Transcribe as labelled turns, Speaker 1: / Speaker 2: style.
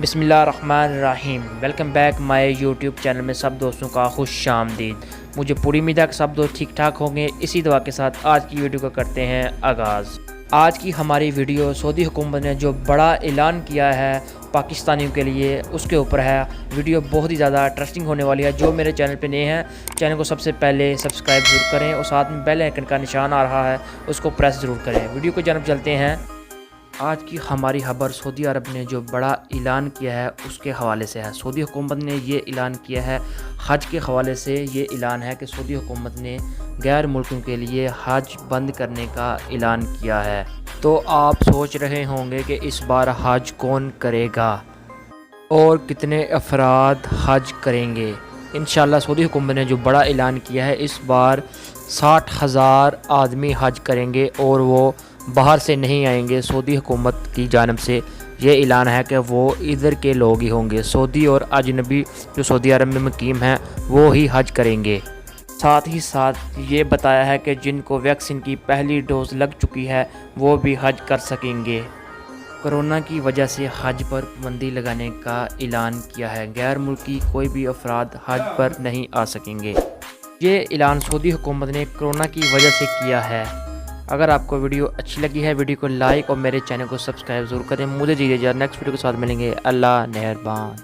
Speaker 1: बिस्मिल्लाहिर्रहमानिर्रहीम। Welcome back my YouTube channel में सब दोस्तों का खुश आमदीद। मुझे पूरी उम्मीद है कि सब दोस्त ठीक ठाक होंगे। इसी दुआ के साथ आज की वीडियो को करते हैं आगाज़। आज की हमारी वीडियो सऊदी हुकूमत ने जो बड़ा ऐलान किया है पाकिस्तानियों के लिए उसके ऊपर है। वीडियो बहुत ही ज़्यादा इंटरेस्टिंग होने वाली है। जो मेरे चैनल पे नए हैं चैनल को सबसे पहले सब्सक्राइब ज़रूर करें और साथ में बेल आइकन का निशान आ रहा है उसको प्रेस ज़रूर करें। वीडियो को जानब चलते हैं। आज की हमारी खबर सऊदी अरब ने जो बड़ा ऐलान किया है उसके हवाले से है। सऊदी हुकूमत ने ये ऐलान किया है हज के हवाले से। ये ऐलान है कि सऊदी हुकूमत ने गैर मुल्कों के लिए हज बंद करने का ऐलान किया है। तो आप सोच रहे होंगे कि इस बार हज कौन करेगा और कितने अफराद हज करेंगे। इंशाल्लाह सऊदी हुकूमत ने जो बड़ा ऐलान किया है इस बार 60,000 आदमी हज करेंगे और वो बाहर से नहीं आएंगे। सऊदी हुकूमत की जानब से ये ऐलान है कि वो इधर के लोग ही होंगे। सऊदी और अजनबी जो सऊदी अरब में मुकीम हैं वो ही हज करेंगे। साथ ही साथ ये बताया है कि जिनको वैक्सीन की पहली डोज लग चुकी है वो भी हज कर सकेंगे। कोरोना की वजह से हज पर पाबंदी लगाने का ऐलान किया है। गैर मुल्की कोई भी अफराद हज पर नहीं आ सकेंगे। ये ऐलान सऊदी हुकूमत ने कोरोना की वजह से किया है। अगर आपको वीडियो अच्छी लगी है वीडियो को लाइक और मेरे चैनल को सब्सक्राइब ज़रूर करें। मुझे दीजिए नेक्स्ट वीडियो के साथ मिलेंगे। अल्लाह मेहरबान।